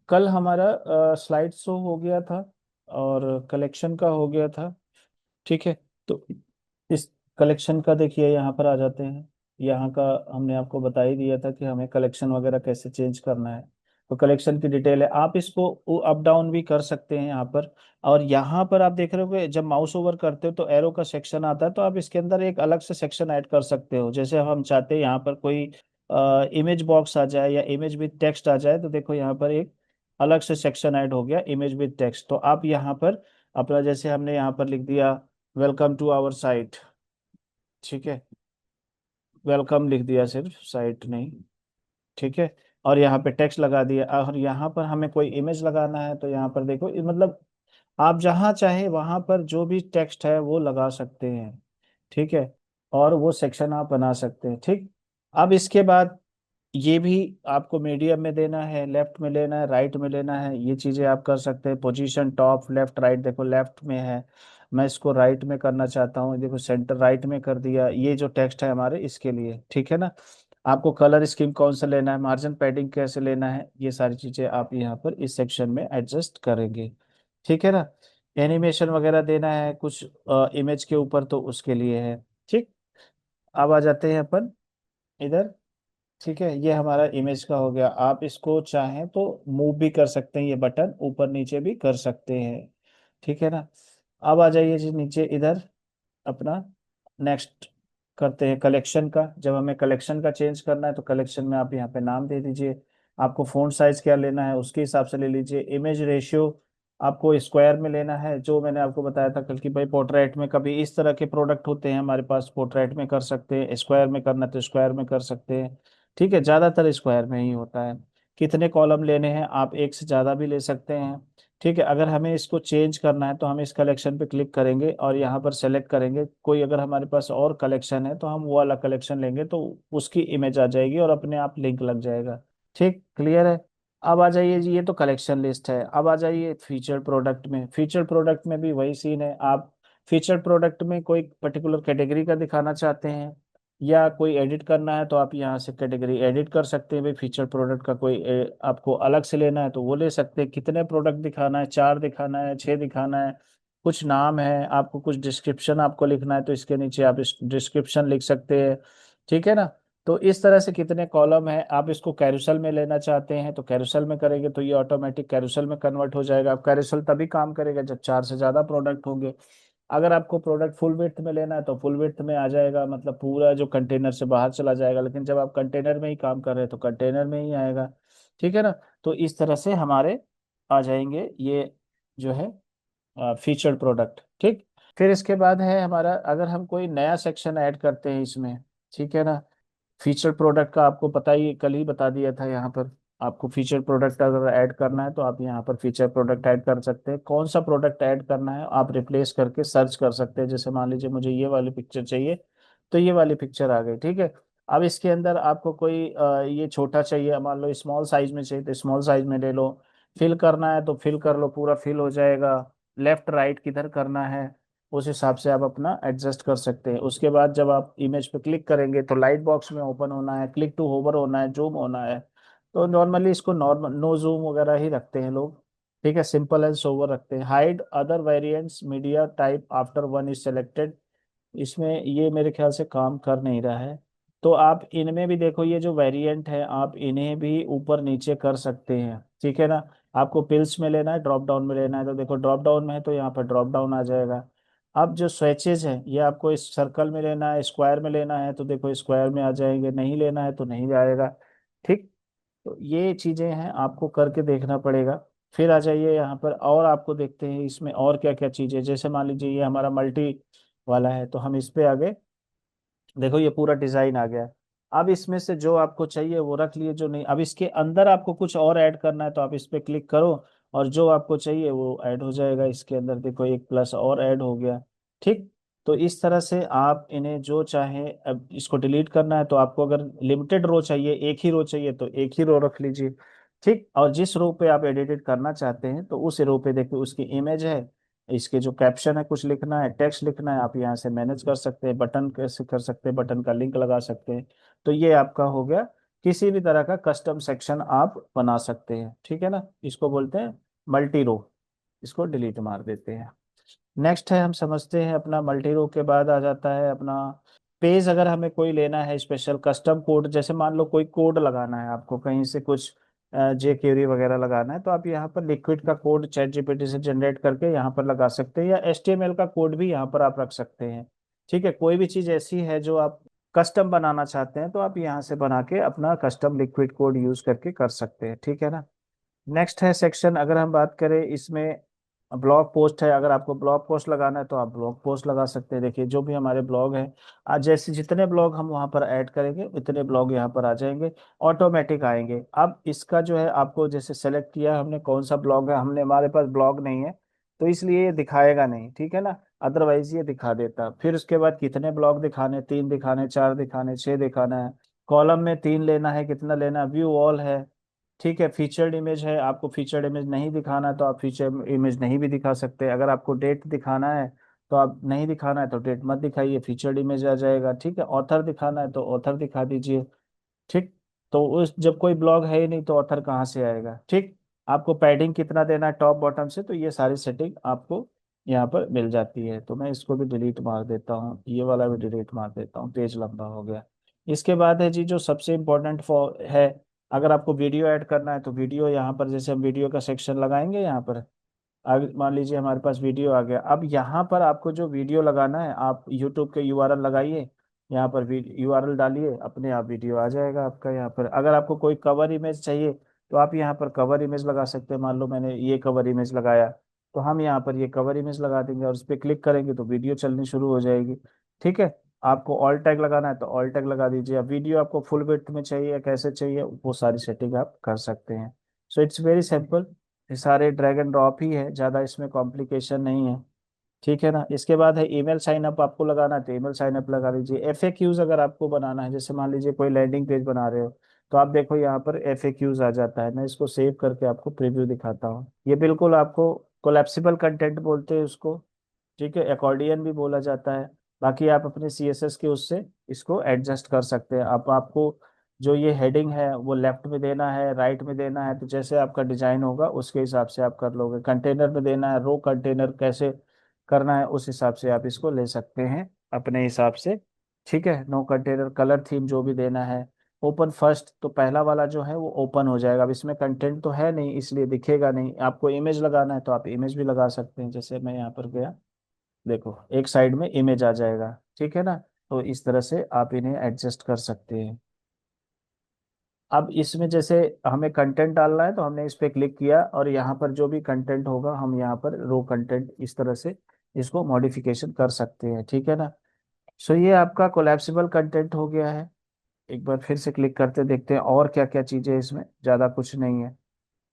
कल हमारा slide show हो गया था और कलेक्शन का हो गया था। ठीक है। तो इस कलेक्शन का देखिए यहाँ पर आ जाते हैं। यहाँ का हमने आपको बता ही दिया था कि हमें कलेक्शन वगैरह कैसे चेंज करना है। तो कलेक्शन की डिटेल है, आप इसको अप डाउन भी कर सकते हैं यहाँ पर। और यहाँ पर आप देख रहे हो कि जब माउस ओवर करते हो तो एरो का सेक्शन आता है, तो आप इसके अंदर एक अलग से सेक्शन ऐड कर सकते हो। जैसे हम चाहते हैं यहाँ पर कोई इमेज बॉक्स आ जाए या इमेज विद टेक्स्ट आ जाए, तो देखो यहाँ पर एक अलग से सेक्शन ऐड हो गया, इमेज विद टेक्स्ट। तो आप यहाँ पर अपना, जैसे हमने यहाँ पर लिख दिया वेलकम टू आवर साइट। ठीक है, वेलकम लिख दिया, सिर्फ साइट नहीं। ठीक है। और यहाँ पे टेक्स्ट लगा दिया, और यहाँ पर हमें कोई इमेज लगाना है तो यहाँ पर देखो मतलब आप जहाँ चाहे वहां पर जो भी टेक्स्ट है वो लगा सकते हैं। ठीक है। और वो सेक्शन आप बना सकते हैं। ठीक। अब इसके बाद ये भी आपको मीडियम में देना है, लेफ्ट में लेना है, राइट में लेना है, ये चीजें आप कर सकते हैं। पोजीशन टॉप लेफ्ट राइट, देखो लेफ्ट में है, मैं इसको राइट में करना चाहता हूँ, देखो सेंटर राइट में कर दिया। ये जो टेक्स्ट है हमारे इसके लिए, ठीक है ना। आपको कलर स्कीम कौन सा लेना है, मार्जिन पैडिंग कैसे लेना है, ये सारी चीजें आप यहाँ पर इस सेक्शन में एडजस्ट करेंगे। ठीक है ना। एनिमेशन वगैरह देना है कुछ इमेज के ऊपर, तो उसके लिए है। ठीक। अब आ जाते हैं अपन इधर। ठीक है, ये हमारा इमेज का हो गया। आप इसको चाहें तो मूव भी कर सकते हैं, ये बटन ऊपर नीचे भी कर सकते हैं। ठीक है ना। अब आ जाइए जी नीचे इधर अपना। नेक्स्ट करते हैं कलेक्शन का। जब हमें कलेक्शन का चेंज करना है तो कलेक्शन में आप यहाँ पे नाम दे दीजिए। आपको फ़ॉन्ट साइज क्या लेना है उसके हिसाब से ले लीजिए। इमेज रेशियो आपको स्क्वायर में लेना है, जो मैंने आपको बताया था कल की भाई पोर्ट्रेट में कभी इस तरह के प्रोडक्ट होते हैं हमारे पास, पोर्ट्रेट में कर सकते हैं, स्क्वायर में करना है तो स्क्वायर में कर सकते हैं। ठीक है, ज़्यादातर स्क्वायर में ही होता है। कितने कॉलम लेने हैं, आप एक से ज़्यादा भी ले सकते हैं। ठीक है। अगर हमें इसको चेंज करना है तो हम इस कलेक्शन पे क्लिक करेंगे और यहाँ पर सेलेक्ट करेंगे कोई, अगर हमारे पास और कलेक्शन है तो हम वो वाला कलेक्शन लेंगे तो उसकी इमेज आ जाएगी और अपने आप लिंक लग जाएगा। ठीक, क्लियर है। अब आ जाइए जी, ये तो कलेक्शन लिस्ट है। अब आ जाइए फीचर प्रोडक्ट में। फीचर प्रोडक्ट में भी वही सीन है। आप फीचर प्रोडक्ट में कोई पर्टिकुलर कैटेगरी का दिखाना चाहते हैं या कोई एडिट करना है तो आप यहाँ से कैटेगरी एडिट कर सकते हैं। भाई फीचर प्रोडक्ट का कोई आपको अलग से लेना है तो वो ले सकते हैं। कितने प्रोडक्ट दिखाना है, 4 दिखाना है, 6 दिखाना है, कुछ नाम है आपको, कुछ डिस्क्रिप्शन आपको लिखना है तो इसके नीचे आप इस डिस्क्रिप्शन लिख सकते हैं। ठीक है ना। तो इस तरह से कितने कॉलम है, आप इसको कैरोसेल में लेना चाहते हैं तो कैरोसेल में करेंगे तो ये ऑटोमेटिक कैरोसेल में कन्वर्ट हो जाएगा। अब कैरोसेल तभी काम करेगा जब 4 से ज्यादा प्रोडक्ट होंगे। अगर आपको प्रोडक्ट फुल विड्थ में लेना है तो फुल विड्थ में आ जाएगा, मतलब पूरा जो कंटेनर से बाहर चला जाएगा। लेकिन जब आप कंटेनर में ही काम कर रहे हैं तो कंटेनर में ही आएगा। ठीक है ना। तो इस तरह से हमारे आ जाएंगे ये जो है फीचर्ड प्रोडक्ट। ठीक। फिर इसके बाद है हमारा, अगर हम कोई नया सेक्शन ऐड करते हैं इसमें। ठीक है ना। फीचर प्रोडक्ट का आपको पता ही, कल ही बता दिया था यहाँ पर। आपको फीचर प्रोडक्ट अगर ऐड करना है तो आप यहाँ पर फीचर प्रोडक्ट ऐड कर सकते हैं। कौन सा प्रोडक्ट ऐड करना है आप रिप्लेस करके सर्च कर सकते हैं। जैसे मान लीजिए मुझे ये वाली पिक्चर चाहिए तो ये वाली पिक्चर आ गई। ठीक है। अब इसके अंदर आपको कोई ये छोटा चाहिए, मान लो स्मॉल साइज में चाहिए तो स्मॉल साइज में ले लो। फिल करना है तो फिल कर लो, पूरा फिल हो जाएगा। लेफ्ट राइट किधर करना है उस हिसाब से आप अपना एडजस्ट कर सकते हैं। उसके बाद जब आप इमेज पे क्लिक करेंगे तो लाइट बॉक्स में ओपन होना है, क्लिक टू होवर होना है, जूम होना है। तो नॉर्मली इसको नॉर्मल नो जूम वगैरह ही रखते हैं लोग। ठीक है, सिंपल एंड सोवर रखते हैं। Hide other variants media type after one is selected, इसमें ये मेरे ख्याल से काम कर नहीं रहा है। तो आप इनमें भी देखो, ये जो वेरिएंट है आप इन्हें भी ऊपर नीचे कर सकते हैं। ठीक है ना। आपको पिल्स में लेना है, ड्रॉप डाउन में लेना है तो देखो ड्रॉप डाउन में है तो यहाँ पर ड्रॉप डाउन आ जाएगा। अब जो स्वेचेज है ये आपको इस सर्कल में लेना है, स्क्वायर में लेना है तो देखो स्क्वायर में आ जाएंगे, नहीं लेना है तो नहीं जाएगा। ठीक। तो ये चीजें हैं, आपको करके देखना पड़ेगा। फिर आ जाइए यहाँ पर और आपको देखते हैं इसमें और क्या क्या चीजें। जैसे मान लीजिए ये हमारा मल्टी वाला है तो हम इस पे आगे, देखो ये पूरा डिजाइन आ गया है। अब इसमें से जो आपको चाहिए वो रख लिए, जो नहीं, अब इसके अंदर आपको कुछ और ऐड करना है तो आप इस पे क्लिक करो और जो आपको चाहिए वो ऐड हो जाएगा इसके अंदर। देखो एक प्लस और ऐड हो गया। ठीक। तो इस तरह से आप इन्हें जो चाहे, अब इसको डिलीट करना है तो आपको अगर लिमिटेड रो चाहिए, एक ही रो चाहिए तो एक ही रो रख लीजिए। ठीक। और जिस रो पे आप एडिट करना चाहते हैं तो उस रो पे देखिए उसकी इमेज है, इसके जो कैप्शन है, कुछ लिखना है, टेक्स्ट लिखना है, आप यहाँ से मैनेज कर सकते हैं। बटन कैसे कर सकते हैं, बटन का लिंक लगा सकते हैं। तो ये आपका हो गया किसी भी तरह का कस्टम सेक्शन आप बना सकते हैं, ठीक है ना। इसको बोलते हैं मल्टी रो। इसको डिलीट मार देते हैं। नेक्स्ट है, हम समझते हैं अपना मल्टी रो के बाद आ जाता है अपना पेज। अगर हमें कोई लेना है स्पेशल कस्टम कोड, जैसे मान लो कोई कोड लगाना है आपको कहीं से, कुछ जे क्वेरी वगैरह लगाना है, तो आप यहाँ पर लिक्विड का कोड चैट जीपीटी से जनरेट करके यहाँ पर लगा सकते हैं, या एचटीएमएल का कोड भी यहाँ पर आप रख सकते हैं। ठीक है, कोई भी चीज़ ऐसी है जो आप कस्टम बनाना चाहते हैं तो आप यहाँ से बना के अपना कस्टम लिक्विड कोड यूज करके कर सकते हैं, ठीक है ना। नेक्स्ट है सेक्शन, अगर हम बात करें इसमें ब्लॉग पोस्ट है। अगर आपको ब्लॉग पोस्ट लगाना है तो आप ब्लॉग पोस्ट लगा सकते हैं। देखिए जो भी हमारे ब्लॉग हैं, आज जैसे जितने ब्लॉग हम वहां पर ऐड करेंगे उतने ब्लॉग यहाँ पर आ जाएंगे, ऑटोमेटिक आएंगे। अब इसका जो है आपको जैसे सेलेक्ट किया हमने कौन सा ब्लॉग है, हमने हमारे पास ब्लॉग नहीं है तो इसलिए ये दिखाएगा नहीं, ठीक है ना। अदरवाइज ये दिखा देता। फिर उसके बाद कितने ब्लॉग दिखाने, 3 दिखाने, 4 दिखाने, 6 दिखाना है, कॉलम में 3 लेना है, कितना लेना है, व्यू ऑल है, ठीक है। फीचर्ड इमेज है, आपको फीचर्ड इमेज नहीं दिखाना है तो आप फीचर इमेज नहीं भी दिखा सकते। अगर आपको डेट दिखाना है तो आप नहीं दिखाना है तो डेट मत दिखाइए, फीचर्ड इमेज आ जाएगा, ठीक है। ऑथर दिखाना है तो ऑथर दिखा दीजिए, ठीक। तो उस जब कोई ब्लॉग है ही नहीं तो ऑथर कहाँ से आएगा, ठीक। आपको पैडिंग कितना देना है टॉप बॉटम से, तो ये सारी सेटिंग आपको यहाँ पर मिल जाती है। तो मैं इसको भी डिलीट मार देता हूँ, ये वाला भी डिलीट मार देता हूँ, पेज लंबा हो गया। इसके बाद है जी जो सबसे इम्पोर्टेंट फॉर है, अगर आपको वीडियो ऐड करना है तो वीडियो यहाँ पर, जैसे हम वीडियो का सेक्शन लगाएंगे यहाँ पर, अब मान लीजिए हमारे पास वीडियो आ गया। अब यहाँ पर आपको जो वीडियो लगाना है, आप यूट्यूब के यूआरएल लगाइए, यहाँ पर यूआरएल डालिए, अपने आप वीडियो आ जाएगा आपका यहाँ पर। अगर आपको कोई कवर इमेज चाहिए तो आप यहाँ पर कवर इमेज लगा सकते हैं। मान लो मैंने ये कवर इमेज लगाया, तो हम यहाँ पर ये कवर इमेज लगा देंगे और उस पर क्लिक करेंगे तो वीडियो चलनी शुरू हो जाएगी, ठीक है। आपको ऑल टैग लगाना है तो ऑल टैग लगा दीजिए। अब वीडियो आपको फुल विड्थ में चाहिए या कैसे चाहिए, वो सारी सेटिंग आप कर सकते हैं। सो इट्स वेरी सिंपल, ये सारे ड्रैग एंड ड्रॉप ही है, ज़्यादा इसमें कॉम्प्लिकेशन नहीं है, ठीक है ना। इसके बाद है ईमेल साइन अप, आपको लगाना है तो ईमेल साइन अप लगा लीजिए। एफएक्यूज अगर आपको बनाना है, जैसे मान लीजिए कोई लैंडिंग पेज बना रहे हो, तो आप देखो यहाँ पर एफएक्यूज आ जाता है। मैं इसको सेव करके आपको प्रीव्यू दिखाता हूँ। ये बिल्कुल आपको कोलैप्सिबल कंटेंट बोलते हैं उसको, ठीक है, अकॉर्डियन भी बोला जाता है। बाकी आप अपने सीएसएस के उससे इसको एडजस्ट कर सकते हैं। आप आपको जो ये हेडिंग है वो लेफ्ट में देना है, राइट में देना है, तो जैसे आपका डिजाइन होगा उसके हिसाब से आप कर लोगे। कंटेनर में देना है, रो कंटेनर कैसे करना है उस हिसाब से आप इसको ले सकते हैं अपने हिसाब से, ठीक है। नो कंटेनर कलर थीम जो भी देना है। ओपन फर्स्ट, तो पहला वाला जो है वो ओपन हो जाएगा। अब इसमें कंटेंट तो है नहीं इसलिए दिखेगा नहीं। आपको इमेज लगाना है तो आप इमेज भी लगा सकते हैं, जैसे मैं यहाँ पर गया, देखो एक साइड में इमेज आ जाएगा, ठीक है ना। तो इस तरह से आप इन्हें एडजस्ट कर सकते हैं। अब इसमें जैसे हमें कंटेंट डालना है तो हमने इस पे क्लिक किया और यहाँ पर जो भी कंटेंट होगा हम यहाँ पर रो कंटेंट इस तरह से इसको मॉडिफिकेशन कर सकते हैं, ठीक है ना। सो ये आपका कोलैप्सिबल कंटेंट हो गया है। एक बार फिर से क्लिक करते देखते हैं और क्या क्या चीज़ें हैं इसमें, ज़्यादा कुछ नहीं है,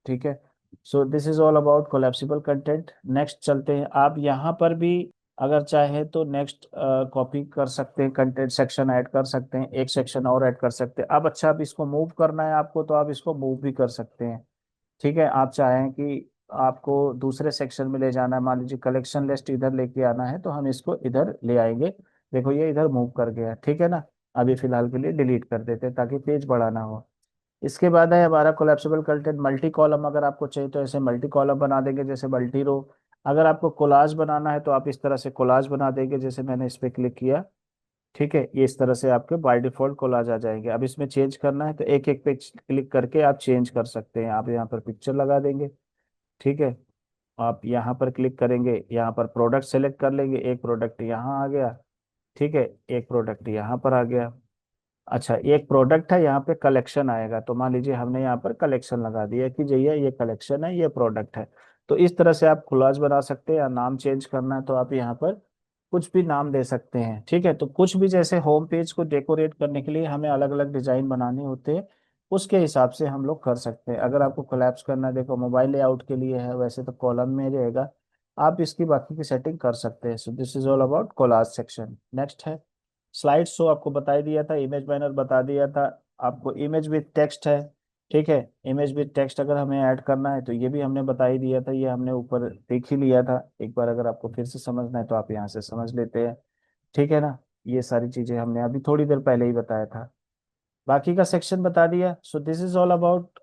ठीक है। So this is all about collapsible content. Next चलते हैं, आप यहाँ पर भी अगर चाहे तो नेक्स्ट कॉपी कर सकते हैं, कंटेंट सेक्शन ऐड कर सकते हैं, एक सेक्शन और ऐड कर सकते हैं। अब अच्छा, अब इसको मूव करना है आपको तो आप इसको मूव भी कर सकते हैं, ठीक है। आप चाहें कि आपको दूसरे सेक्शन में ले जाना है, मान लीजिए कलेक्शन लिस्ट इधर लेके आना है तो हम इसको इधर ले आएंगे। देखो ये इधर मूव कर गया, ठीक है ना। अभी फिलहाल के लिए डिलीट कर देते हैं ताकि पेज बड़ा ना हो। इसके बाद है हमारा कोलैप्सिबल कंटेंट मल्टी कॉलम। अगर आपको चाहिए तो ऐसे मल्टी कॉलम बना देंगे, जैसे मल्टी रो। अगर आपको कोलाज बनाना है तो आप इस तरह से कोलाज बना देंगे, जैसे मैंने इस पे क्लिक किया, ठीक है। ये इस तरह से आपके बाय डिफॉल्ट कोलाज आ जाएंगे। अब इसमें चेंज करना है तो एक एक पे क्लिक करके आप चेंज कर सकते हैं। आप यहाँ पर पिक्चर लगा देंगे, ठीक है। आप यहाँ पर क्लिक करेंगे, यहाँ पर प्रोडक्ट सेलेक्ट कर लेंगे, एक प्रोडक्ट यहाँ आ गया, ठीक है, एक प्रोडक्ट यहाँ पर आ गया। अच्छा, एक प्रोडक्ट है, यहाँ पे कलेक्शन आएगा तो मान लीजिए हमने यहाँ पर कलेक्शन लगा दिया कि भैया ये कलेक्शन है, ये प्रोडक्ट है। तो इस तरह से आप कोलाज बना सकते हैं। या नाम चेंज करना है तो आप यहाँ पर कुछ भी नाम दे सकते हैं, ठीक है। तो कुछ भी, जैसे होम पेज को डेकोरेट करने के लिए हमें अलग अलग डिजाइन बनाने होते हैं, उसके हिसाब से हम लोग कर सकते हैं। अगर आपको कोलैप्स करना है, देखो मोबाइल लेआउट के लिए है, वैसे तो कॉलम में रहेगा, आप इसकी बाकी की सेटिंग कर सकते हैं। So this is all about collage section. Next है स्लाइड शो। आपको बता ही दिया था, इमेज बैनर बता दिया था। आपको इमेज विथ टेक्स्ट है, ठीक है। इमेज विथ टेक्स्ट अगर हमें ऐड करना है तो ये भी हमने बता ही दिया था, ये हमने ऊपर देख ही लिया था। एक बार अगर आपको फिर से समझना है तो आप यहाँ से समझ लेते हैं, ठीक है ना। ये सारी चीजें हमने अभी थोड़ी देर पहले ही बताया था। बाकी का सेक्शन बता दिया। So this is all about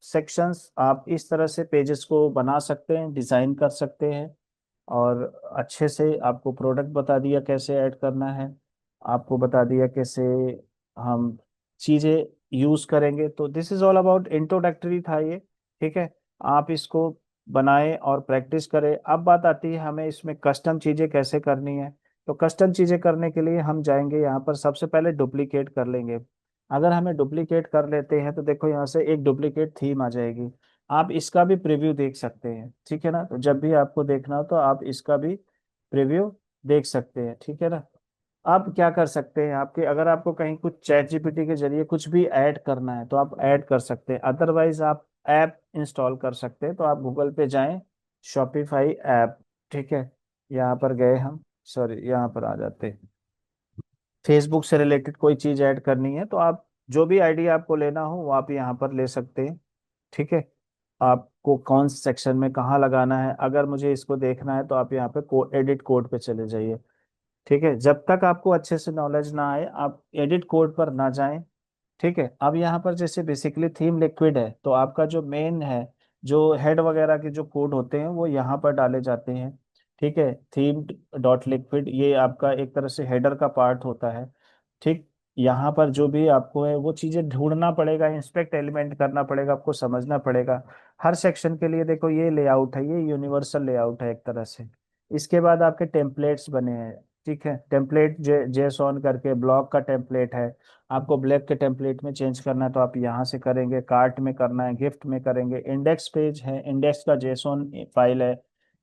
sections. आप इस तरह से पेजेस को बना सकते हैं, डिजाइन कर सकते हैं। और अच्छे से आपको प्रोडक्ट बता दिया कैसे ऐड करना है, आपको बता दिया कैसे हम चीज़ें यूज़ करेंगे। तो this is all about introductory था ये। ठीक है, आप इसको बनाएं और प्रैक्टिस करें। अब बात आती है हमें इसमें कस्टम चीज़ें कैसे करनी है। तो कस्टम चीज़ें करने के लिए हम जाएंगे यहाँ पर, सबसे पहले डुप्लीकेट कर लेंगे। अगर हमें डुप्लीकेट कर लेते हैं तो देखो यहाँ से एक डुप्लीकेट थीम आ जाएगी। आप इसका भी प्रीव्यू देख सकते हैं, ठीक है ना। तो जब भी आपको देखना हो तो आप इसका भी प्रीव्यू देख सकते हैं, ठीक है ना। आप क्या कर सकते हैं, आपके अगर आपको कहीं कुछ चैट जीपीटी के जरिए कुछ भी ऐड करना है तो आप ऐड कर सकते हैं। अदरवाइज आप ऐप इंस्टॉल कर सकते हैं। तो आप गूगल पे जाएं, शॉपिफाई ऐप, ठीक है। यहाँ पर गए हम, सॉरी यहाँ पर आ जाते हैं। फेसबुक से रिलेटेड कोई चीज ऐड करनी है तो आप जो भी आइडिया आपको लेना हो वो आप यहाँ पर ले सकते हैं, ठीक है। आपको कौन से सेक्शन में कहाँ लगाना है, अगर मुझे इसको देखना है तो आप यहाँ पे एडिट कोड पे चले जाइए। ठीक है, जब तक आपको अच्छे से नॉलेज ना आए आप एडिट कोड पर ना जाएं। ठीक है, अब यहाँ पर जैसे बेसिकली थीम लिक्विड है तो आपका जो मेन है, जो हेड वगैरह के जो कोड होते हैं वो यहाँ पर डाले जाते हैं। ठीक है, थीम डॉट लिक्विड ये आपका एक तरह से हेडर का पार्ट होता है। ठीक, यहाँ पर जो भी आपको है वो चीज़ें ढूंढना पड़ेगा, इंस्पेक्ट एलिमेंट करना पड़ेगा, आपको समझना पड़ेगा। हर सेक्शन के लिए देखो ये लेआउट है, ये यूनिवर्सल लेआउट है एक तरह से। इसके बाद आपके टेम्पलेट्स बने हैं। ठीक है, टेम्पलेट जेसॉन करके ब्लॉक का टेम्पलेट है। आपको ब्लैक के टेम्पलेट में चेंज करना है तो आप यहाँ से करेंगे, कार्ट में करना है, गिफ्ट में करेंगे, इंडेक्स पेज है, इंडेक्स का जेसॉन फाइल है,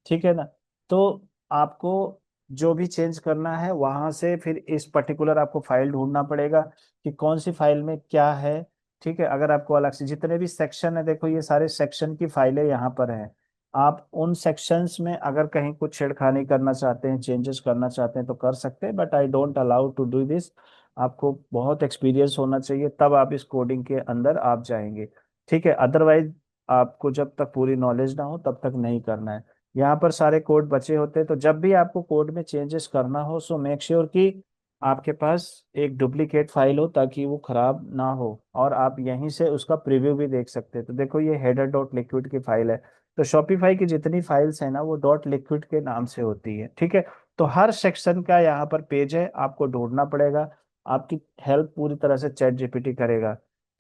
ठीक है ना। तो आपको जो भी चेंज करना है वहां से फिर इस पर्टिकुलर आपको फाइल ढूंढना पड़ेगा कि कौन सी फाइल में क्या है। ठीक है, अगर आपको अलग से जितने भी सेक्शन है, देखो ये सारे सेक्शन की फाइलें यहाँ पर हैं। आप उन सेक्शंस में अगर कहीं कुछ छेड़खानी करना चाहते हैं, चेंजेस करना चाहते हैं तो कर सकते हैं, but I don't allow to do this. आपको बहुत एक्सपीरियंस होना चाहिए तब आप इस कोडिंग के अंदर आप जाएंगे। ठीक है, अदरवाइज आपको जब तक पूरी नॉलेज ना हो तब तक नहीं करना है। यहाँ पर सारे कोड बचे होते हैं, तो जब भी आपको कोड में चेंजेस करना हो सो मेक श्योर कि आपके पास एक डुप्लीकेट फाइल हो ताकि वो खराब ना हो, और आप यहीं से उसका प्रीव्यू भी देख सकते हैं। तो देखो ये हेडर डॉट लिक्विड की फाइल है। तो शॉपिफाई की जितनी फाइल्स है ना वो डॉट लिक्विड के नाम से होती है, ठीक है। तो हर सेक्शन का यहाँ पर पेज है, आपको ढूंढना पड़ेगा। आपकी हेल्प पूरी तरह से चैट जीपीटी करेगा,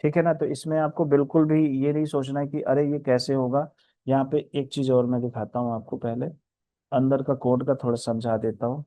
ठीक है ना। तो इसमें आपको बिल्कुल भी ये नहीं सोचना है कि अरे ये कैसे होगा। यहाँ पे एक चीज और मैं दिखाता हूँ आपको, पहले अंदर का कोड का थोड़ा समझा देता हूँ।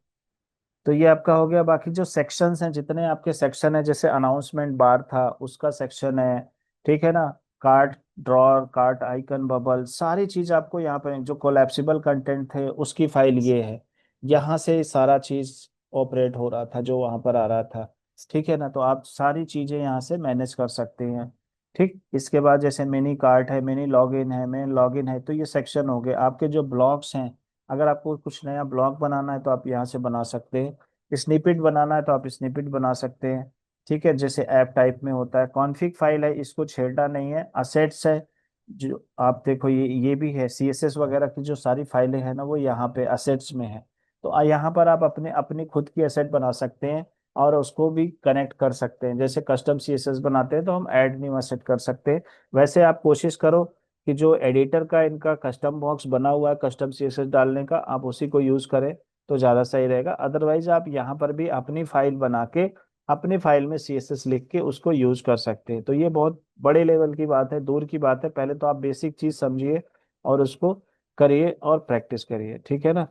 तो ये आपका हो गया। बाकी जो सेक्शंस हैं, जितने आपके सेक्शन है, जैसे अनाउंसमेंट बार था उसका सेक्शन है, ठीक है ना। Cart drawer, cart icon, bubble, सारी चीज आपको यहाँ पर, जो कोलैप्सिबल कंटेंट थे उसकी फाइल ये है। यहाँ से सारा चीज ऑपरेट हो रहा था जो वहां पर आ रहा था, ठीक है ना। तो आप सारी चीजें यहाँ से मैनेज कर सकते हैं। ठीक, इसके बाद जैसे मिनी कार्ट है, मिनी लॉगिन है, मेन लॉगिन है, तो ये सेक्शन हो गए आपके जो ब्लॉक्स हैं। अगर आपको कुछ नया ब्लॉग बनाना है तो आप यहाँ से बना सकते हैं, स्निपेट बनाना है तो आप स्निपेट बना सकते हैं। ठीक है, जैसे ऐप टाइप में होता है, कॉन्फ़िग फाइल है, इसको छेड़ना नहीं है। असेट्स है, जो आप देखो ये भी है, सीएसएस वगैरह की जो सारी फाइलें हैं ना वो यहाँ पे असेट्स में है। तो यहाँ पर आप अपने अपनी खुद की असेट बना सकते हैं और उसको भी कनेक्ट कर सकते हैं। जैसे कस्टम सीएसएस बनाते हैं तो हम ऐड न्यू असेट कर सकते हैं। वैसे आप कोशिश करो कि जो एडिटर का इनका कस्टम बॉक्स बना हुआ है कस्टम सीएसएस डालने का, आप उसी को यूज करें तो ज्यादा सही रहेगा। अदरवाइज आप यहाँ पर भी अपनी फाइल बना के अपनी फाइल में सीएसएस लिख के उसको यूज कर सकते हैं। तो ये बहुत बड़े लेवल की बात है, दूर की बात है। पहले तो आप बेसिक चीज समझिए और उसको करिए और प्रैक्टिस करिए, ठीक है ना।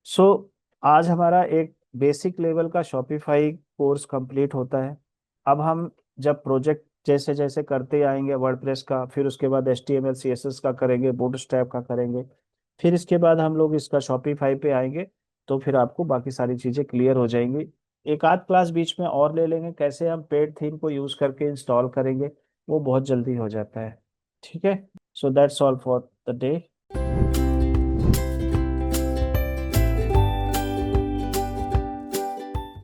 सो आज हमारा एक बेसिक लेवल का शॉपिफाई कोर्स कंप्लीट होता है। अब हम जब प्रोजेक्ट जैसे जैसे करते आएंगे वर्डप्रेस का, फिर उसके बाद HTML CSS का करेंगे, बूटस्ट्रैप का करेंगे, फिर इसके बाद हम लोग इसका शॉपिफाई पे आएंगे। तो फिर आपको बाकी सारी चीज़ें क्लियर हो जाएंगी। एक आध क्लास बीच में और ले लेंगे, कैसे हम पेड थीम को यूज़ करके इंस्टॉल करेंगे, वो बहुत जल्दी हो जाता है, ठीक है। So that's all for the day.